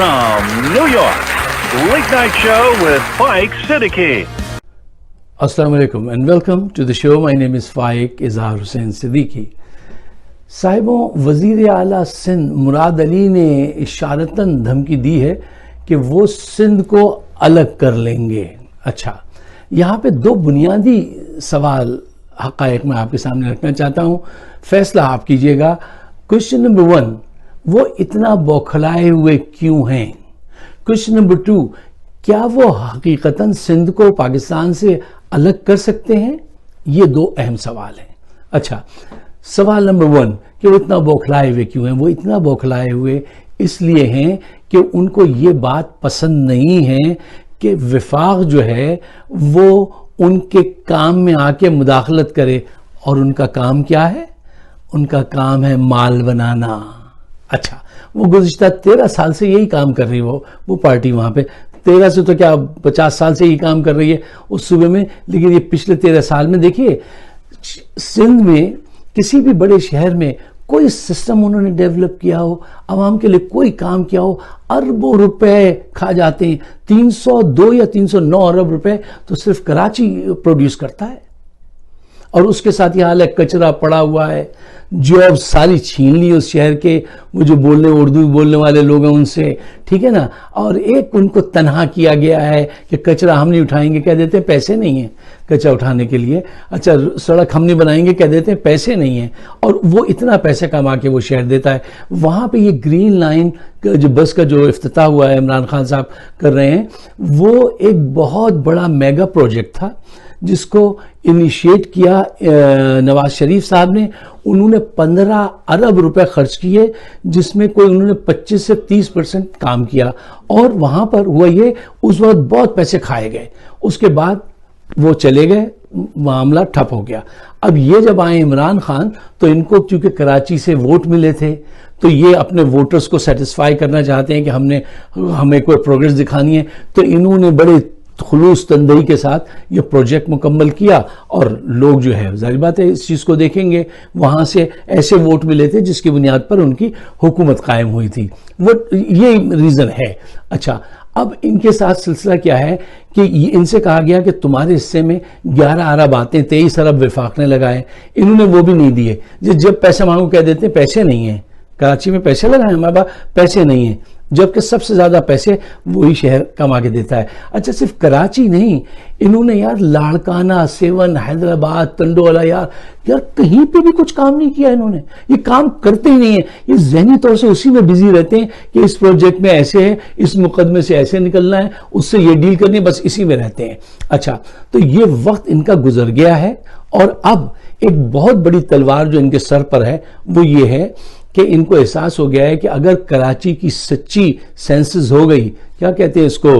from New York, Late Night Show with Faik Siddiqui. Assalamu alaikum and welcome to the show. My name is Faik Izhar Hussain Siddiqui. साहिबों, वज़ीर आला सिंध मुराद अली ने इशारतन धमकी दी है कि वो सिंध को अलग कर लेंगे। अच्छा, यहाँ पे दो बुनियादी सवाल हक़ाइक़ मैं आपके सामने रखना चाहता हूँ, फैसला आप कीजिएगा। क्वेश्चन नंबर 1, वो इतना बौखलाए हुए क्यों हैं? क्वेश्चन नंबर 2, क्या वो हकीकतन सिंध को पाकिस्तान से अलग कर सकते हैं? ये दो अहम सवाल हैं। अच्छा, सवाल नंबर 1 कि वो इतना बौखलाए हुए क्यों हैं? वो इतना बौखलाए हुए इसलिए हैं कि उनको ये बात पसंद नहीं है कि विफाक जो है वो उनके काम में आके मुदाखलत करे। और उनका काम क्या है? उनका काम है माल बनाना। अच्छा, वो गुज़िश्ता 13 साल से यही काम कर रही है। वो पार्टी वहाँ पे 13 से तो क्या 50 साल से यही काम कर रही है उस सूबे में। लेकिन ये पिछले 13 साल में देखिए, सिंध में किसी भी बड़े शहर में कोई सिस्टम उन्होंने डेवलप किया हो, आवाम के लिए कोई काम किया हो, अरबों रुपए खा जाते हैं। 302 या 309 अरब रुपए तो सिर्फ कराची प्रोड्यूस करता है। और उसके साथ ये हाल है, कचरा पड़ा हुआ है, जॉब सारी छीन ली उस शहर के वो जो उर्दू बोलने वाले लोग हैं उनसे, ठीक है ना। और एक उनको तनहा किया गया है कि कचरा हम नहीं उठाएंगे, कह देते हैं पैसे नहीं है कचरा उठाने के लिए। अच्छा, सड़क हम नहीं बनाएंगे, कह देते हैं पैसे नहीं है। और वो इतना पैसे कमा के वो शहर देता है। वहाँ पे ये ग्रीन लाइन जो बस का जो इफ्तिताह हुआ है, इमरान खान साहब कर रहे हैं, वो एक बहुत बड़ा मेगा प्रोजेक्ट था जिसको इनिशिएट किया नवाज शरीफ साहब ने। उन्होंने 15 अरब रुपए खर्च किए, जिसमें कोई उन्होंने 25 से 30% काम किया। और वहां पर हुआ ये, उस वक्त बहुत पैसे खाए गए, उसके बाद वो चले गए, मामला ठप हो गया। अब ये जब आए इमरान खान, तो इनको क्योंकि कराची से वोट मिले थे, तो ये अपने वोटर्स को सेटिस्फाई करना चाहते हैं कि हमें कोई प्रोग्रेस दिखानी है। तो इन्होंने बड़े खुलूस तंदही के साथ ये प्रोजेक्ट मुकम्मल किया। और लोग जो है, जाहिर बात है, इस चीज़ को देखेंगे, वहाँ से ऐसे वोट मिले थे जिसकी बुनियाद पर उनकी हुकूमत कायम हुई थी। वो ये रीज़न है। अच्छा, अब इनके साथ सिलसिला क्या है कि इनसे कहा गया कि तुम्हारे हिस्से में 11 अरब आते हैं, 23 अरब विफाक ने लगाए। इन्होंने वो भी नहीं दिए। जब पैसे मांगो कह देते हैं पैसे नहीं है, कराची में पैसे लगाए हमारे पास पैसे नहीं है, जबकि सबसे ज्यादा पैसे वही शहर कमा के देता है। अच्छा, सिर्फ कराची नहीं, इन्होंने यार लाड़काना, सेवन, हैदराबाद, तंडोला, यार कहीं पे भी कुछ काम नहीं किया इन्होंने। ये काम करते ही नहीं है। ये जहनी तौर से उसी में बिजी रहते हैं कि इस प्रोजेक्ट में ऐसे है, इस मुकदमे से ऐसे निकलना है, उससे ये डील करनी है, बस इसी में रहते हैं। अच्छा, तो ये वक्त इनका गुजर गया है। और अब एक बहुत बड़ी तलवार जो इनके सर पर है वो ये है कि इनको एहसास हो गया है कि अगर कराची की सच्ची सेंसस हो गई, क्या कहते हैं इसको,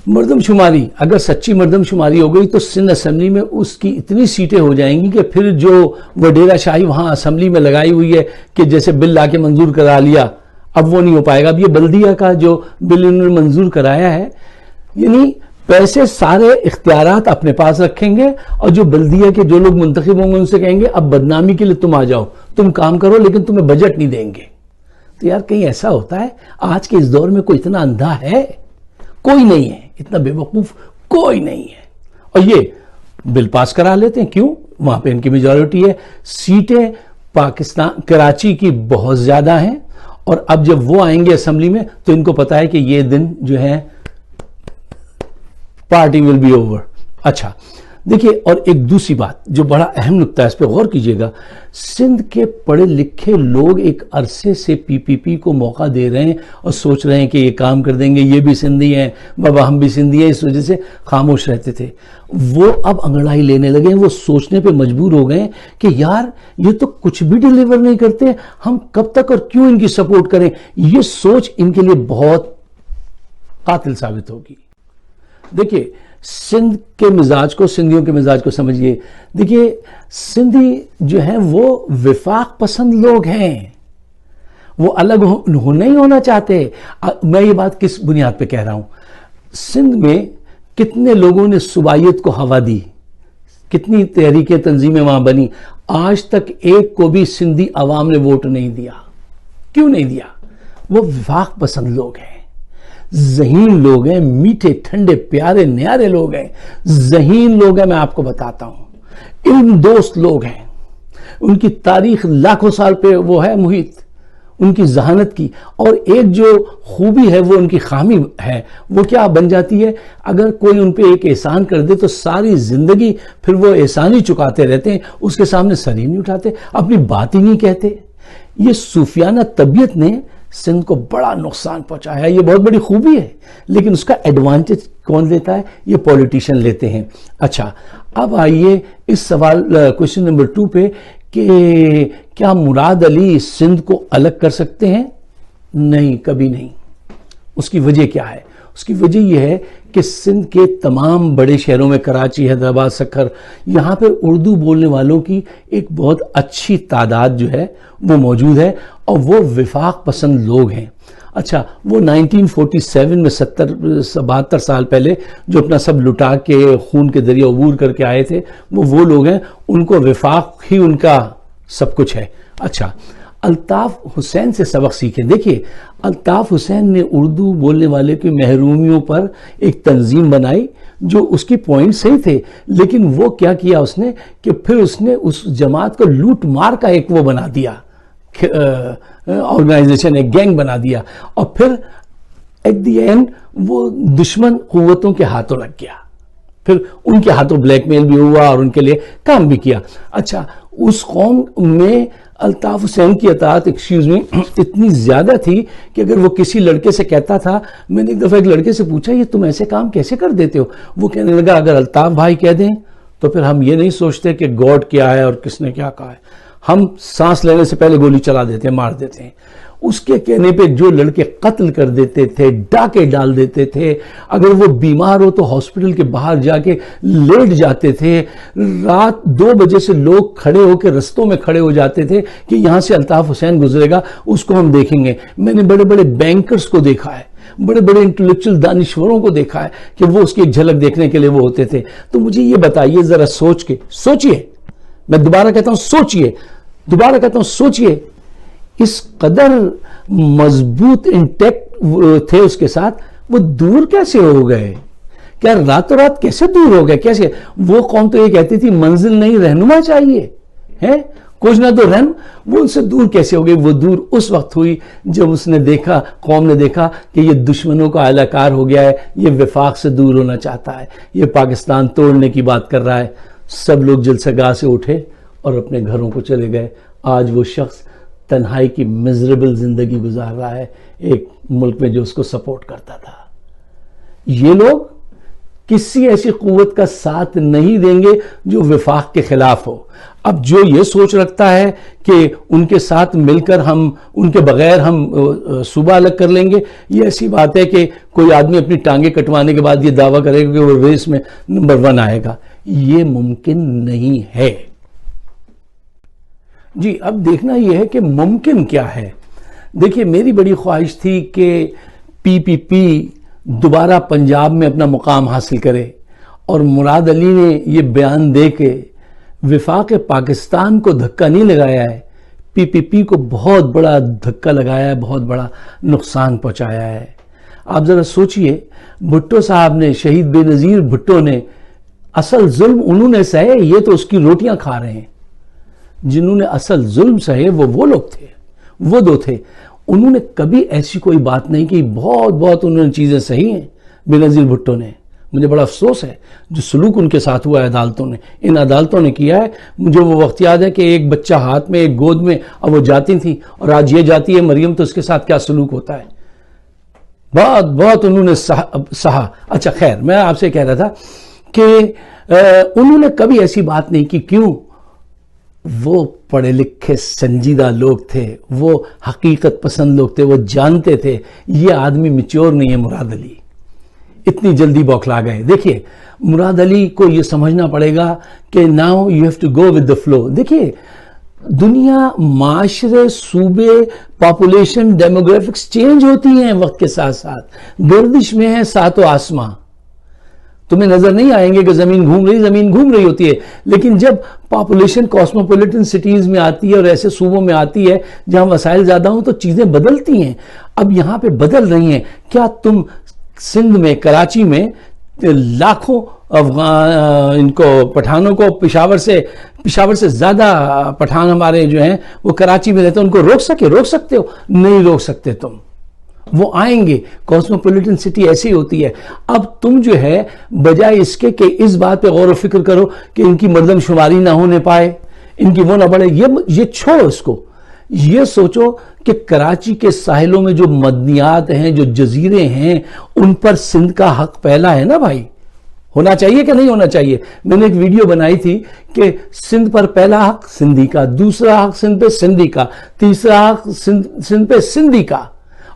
मर्दमशुमारी, अगर सच्ची मर्दमशुमारी हो गई, तो सिंध असेंबली में उसकी इतनी सीटें हो जाएंगी कि फिर जो वडेरा शाही वहां असेंबली में लगाई हुई है कि जैसे बिल लाके मंजूर करा लिया, अब वो नहीं हो पाएगा। अब ये बल्दिया का जो बिल इन्होंने मंजूर कराया है, यानी पैसे सारे इख्तियारात अपने पास रखेंगे और जो बल्दिया के जो लोग मुंतखब होंगे उनसे कहेंगे अब बदनामी के लिए तुम आ जाओ, तुम काम करो, लेकिन तुम्हें बजट नहीं देंगे। तो यार कहीं ऐसा होता है आज के इस दौर में कोई इतना अंधा है? कोई नहीं है, इतना बेवकूफ कोई नहीं है। और ये बिल पास करा लेते हैं। क्यों? वहां पे इनकी मेजॉरिटी है। सीटें पाकिस्तान कराची की बहुत ज्यादा हैं। और अब जब वो आएंगे असेंबली में तो इनको पता है कि ये दिन जो है पार्टी विल बी ओवर। अच्छा, देखिए, और एक दूसरी बात जो बड़ा अहम नुक्ता है, इस पर गौर कीजिएगा। सिंध के पढ़े लिखे लोग एक अरसे से पीपीपी को मौका दे रहे हैं और सोच रहे हैं कि ये काम कर देंगे, ये भी सिंधी हैं, बाबा हम भी सिंधी हैं, इस वजह से खामोश रहते थे। वो अब अंगड़ाई लेने लगे हैं। वो सोचने पे मजबूर हो गए कि यार ये तो कुछ भी डिलीवर नहीं करते, हम कब तक और क्यों इनकी सपोर्ट करें। ये सोच इनके लिए बहुत कातिल साबित होगी। देखिए, सिंध के मिजाज को, सिंधियों के मिजाज को समझिए। देखिए, सिंधी जो है वो विफाक पसंद लोग हैं, वो अलग नहीं होना चाहते। मैं ये बात किस बुनियाद पे कह रहा हूं? सिंध में कितने लोगों ने सुबाइयत को हवा दी, कितनी तहरीकें तंजीमें वहां बनी, आज तक एक को भी सिंधी अवाम ने वोट नहीं दिया। क्यों नहीं दिया? वो विफाक पसंद लोग हैं, ज़हीन लोग हैं, मीठे ठंडे प्यारे न्यारे लोग हैं, ज़हीन लोग हैं। मैं आपको बताता हूं, इल्म दोस्त लोग हैं, उनकी तारीख लाखों साल पे वो है मुहित उनकी जहानत की। और एक जो खूबी है वो उनकी खामी है, वो क्या बन जाती है, अगर कोई उन पे एक एहसान कर दे तो सारी जिंदगी फिर वो एहसान ही चुकाते रहते हैं, उसके सामने सर ही नहीं उठाते, अपनी बात ही नहीं कहते। ये सूफियाना तबीयत ने सिंध को बड़ा नुकसान पहुंचाया है, ये बहुत बड़ी खूबी है, लेकिन उसका एडवांटेज कौन लेता है, ये पॉलिटिशियन लेते हैं। अच्छा, अब आइए इस सवाल क्वेश्चन नंबर 2 पे कि क्या मुराद अली सिंध को अलग कर सकते हैं? नहीं, कभी नहीं। उसकी वजह क्या है? उसकी वजह यह है कि सिंध के तमाम बड़े शहरों में, कराची, हैदराबाद, सखर, यहाँ पर उर्दू बोलने वालों की एक बहुत अच्छी तादाद जो है वो मौजूद है, और वो विफाक पसंद लोग हैं। अच्छा, वो 1947 में 72 साल पहले जो अपना सब लुटा के खून के दरिया अबूर करके आए थे, वो लोग हैं, उनको विफाक ही उनका सब कुछ है। अच्छा, अल्ताफ हुसैन से सबक सीखें। देखिए, अल्ताफ हुसैन ने उर्दू बोलने वाले की महरूमियों पर एक तंजीम बनाई जो उसकी पॉइंट सही थे, लेकिन वो क्या किया उसने कि फिर उसने उस जमात को लूट मार का एक वो बना दिया, ऑर्गेनाइजेशन, एक गैंग बना दिया, और फिर एट द एंड वो दुश्मन कुव्वतों के हाथों लग गया, फिर उनके हाथों ब्लैकमेल भी हुआ और उनके लिए काम भी किया। अच्छा, उस कौम में अल्ताफ हुसैन की अतात, एक्सक्यूज मी, इतनी ज्यादा थी कि अगर वो किसी लड़के से कहता था, मैंने एक दफा एक लड़के से पूछा, ये तुम ऐसे काम कैसे कर देते हो? वो कहने लगा, अगर अल्ताफ भाई कह दें तो फिर हम ये नहीं सोचते कि गॉड क्या है और किसने क्या कहा है, हम सांस लेने से पहले गोली चला देते हैं, मार देते हैं। उसके कहने पे जो लड़के कत्ल कर देते थे, डाके डाल देते थे, अगर वो बीमार हो तो हॉस्पिटल के बाहर जाके लेट जाते थे, रात 2 बजे से लोग खड़े होकर रस्तों में खड़े हो जाते थे कि यहां से अल्ताफ हुसैन गुजरेगा, उसको हम देखेंगे। मैंने बड़े बड़े बैंकर्स को देखा है, बड़े बड़े इंटेलेक्चुअल दानिश्वरों को देखा है कि वो उसकी एक झलक देखने के लिए वो होते थे। तो मुझे ये बताइए जरा, सोचिए, मैं दोबारा कहता हूं सोचिए, इस कदर मजबूत इंटेक्ट थे उसके साथ, वो दूर कैसे हो गए? क्या रातों रात कैसे दूर हो गए? कैसे? वो कौम तो ये कहती थी मंजिल नहीं रहनुमा चाहिए है, कुछ ना तो रहन, वो उनसे दूर कैसे हो गई? वो दूर उस वक्त हुई जब उसने देखा, कौम ने देखा कि ये दुश्मनों का अलाकार हो गया है, ये विफाक से दूर होना चाहता है, ये पाकिस्तान तोड़ने की बात कर रहा है। सब लोग जलसगाह से उठे और अपने घरों को चले गए। आज वो शख्स तन्हाई की मिजरेबल जिंदगी गुजार रहा है एक मुल्क में जो उसको सपोर्ट करता था। ये लोग किसी ऐसी कुव्वत का साथ नहीं देंगे जो विफाक के खिलाफ हो। अब जो ये सोच रखता है कि उनके साथ मिलकर हम, उनके बगैर हम सूबा अलग कर लेंगे, ये ऐसी बात है कि कोई आदमी अपनी टांगे कटवाने के बाद ये दावा करेगा कि वो रेस में नंबर 1 आएगा। ये मुमकिन नहीं है जी। अब देखना यह है कि मुमकिन क्या है। देखिए, मेरी बड़ी ख्वाहिश थी कि पीपीपी दोबारा पंजाब में अपना मुकाम हासिल करे, और मुराद अली ने यह बयान दे के विफाक पाकिस्तान को धक्का नहीं लगाया है, पीपीपी को बहुत बड़ा धक्का लगाया है, बहुत बड़ा नुकसान पहुंचाया है। आप जरा सोचिए, भुट्टो साहब ने, शहीद बेनजीर भुट्टो ने, असल जुल्म उन्होंने सहे, ये तो उसकी रोटियां खा रहे हैं। जिन्होंने असल जुल्म सहे वो लोग थे, वो 2 थे। उन्होंने कभी ऐसी कोई बात नहीं की, बहुत उन्होंने चीजें सही हैं बेनजीर भुट्टो ने। मुझे बड़ा अफसोस है जो सलूक उनके साथ हुआ है अदालतों ने, इन अदालतों ने किया है। मुझे वो वक्त याद है कि एक बच्चा हाथ में, एक गोद में, अब वो जाती थी, और आज ये जाती है मरियम, तो उसके साथ क्या सलूक होता है। बहुत उन्होंने सहा। अच्छा, खैर, मैं आपसे कह रहा था कि उन्होंने कभी ऐसी बात नहीं की। क्यों? वो पढ़े लिखे संजीदा लोग थे, वो हकीकत पसंद लोग थे, वो जानते थे ये आदमी मैच्योर नहीं है। मुराद अली इतनी जल्दी बौखला गए। देखिए, मुराद अली को ये समझना पड़ेगा कि now you have to go with the flow. देखिए, दुनिया, माशरे, सूबे, पॉपुलेशन, डेमोग्राफिक्स चेंज होती हैं वक्त के साथ साथ, गर्दिश में है सातों आसमां। तुम्हें नजर नहीं आएंगे कि जमीन घूम रही होती है। लेकिन जब पॉपुलेशन कॉस्मोपॉलिटन सिटीज में आती है और ऐसे सूबों में आती है जहां वसाइल ज्यादा हो, तो चीजें बदलती हैं। अब यहां पे बदल रही हैं। क्या तुम सिंध में, कराची में लाखों इनको पठानों को पेशावर से ज्यादा पठान हमारे जो हैं वो कराची में रहते हैं, उनको रोक सकते हो? नहीं रोक सकते तुम। वो आएंगे। कॉस्मोपॉलिटन सिटी ऐसी होती है। अब तुम जो है बजाय इसके कि इस बात पे गौर व फिक्र करो कि इनकी मर्दमशुमारी ना होने पाए, इनकी वो ना बढ़े, ये छोड़ो इसको। ये सोचो कि कराची के साहिलों में जो मदनियात हैं, जो जजीरे हैं, उन पर सिंध का हक पहला है ना भाई। होना चाहिए कि नहीं होना चाहिए? मैंने एक वीडियो बनाई थी कि सिंध पर पहला हक सिंधी का, दूसरा हक सिंध पे सिंधी का, तीसरा हक सिंध पे सिंधी का,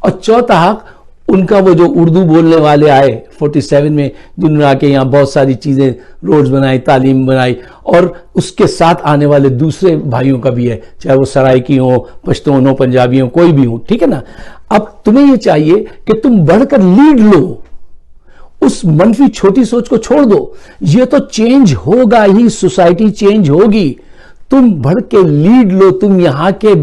और चौथा हक उनका वो जो उर्दू बोलने वाले आए 47 में, जिन्होंने आके यहाँ बहुत सारी चीजें, रोड्स बनाई, तालीम बनाई, और उसके साथ आने वाले दूसरे भाइयों का भी है, चाहे वो सराइकी हो, पश्तून हो, पंजाबी हो, कोई भी हो, ठीक है ना। अब तुम्हें ये चाहिए कि तुम बढ़कर लीड लो, उस मनफी छोटी सोच को छोड़ दो। ये तो चेंज होगा ही, सोसाइटी चेंज होगी। तुम बढ़ के लीड लो। तुम यहां के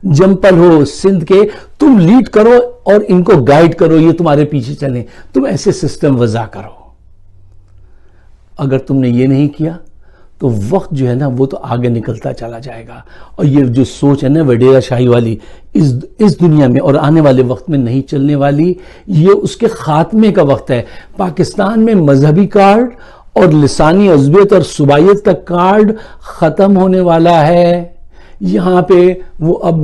जंपल हो सिंध के, तुम लीड करो और इनको गाइड करो, ये तुम्हारे पीछे चलें। तुम ऐसे सिस्टम वज़ा करो। अगर तुमने ये नहीं किया तो वक्त जो है ना वो तो आगे निकलता चला जाएगा, और ये जो सोच है ना वडेरा शाही वाली, इस दुनिया में और आने वाले वक्त में नहीं चलने वाली। ये उसके खात्मे का वक्त है। पाकिस्तान में मजहबी कार्ड और लिसानी अज़बियत और सुबाइयत का कार्ड खत्म होने वाला है। यहाँ पे वो अब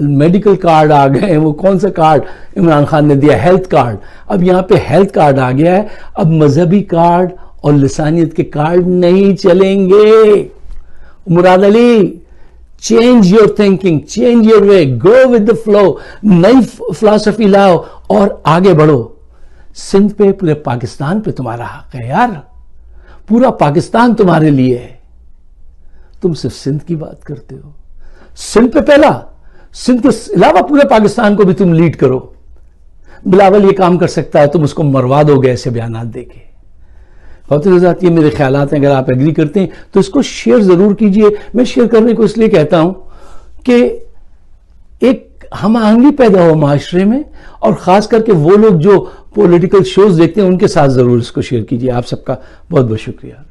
मेडिकल कार्ड आ गए हैं। वो कौन सा कार्ड इमरान खान ने दिया? Health card. अब यहाँ पे हेल्थ कार्ड आ गया है। अब मजहबी कार्ड और लिसानियत के कार्ड नहीं चलेंगे। Murad Ali, change your thinking, change your way, go with the flow, नई फिलॉसफी लाओ और आगे बढ़ो। सिंध पे, पूरे पाकिस्तान पे तुम्हारा हक है यार। पूरा पाकिस्तान तुम्हारे लिए है। तुम सिर्फ सिंध की बात करते हो। सिंध पे पहला, सिंध के अलावा पूरे पाकिस्तान को भी तुम लीड करो। बिलावल ये काम कर सकता है, तुम उसको मरवा दोगे ऐसे बयानात देके। बहुत ये मेरे ख्यालात हैं। अगर आप एग्री करते हैं तो इसको शेयर जरूर कीजिए। मैं शेयर करने को इसलिए कहता हूं कि एक हम आहंगी पैदा हो माशरे में, और खास करके वो लोग जो पॉलिटिकल शोज देखते हैं उनके साथ जरूर इसको शेयर कीजिए। आप सबका बहुत बहुत शुक्रिया।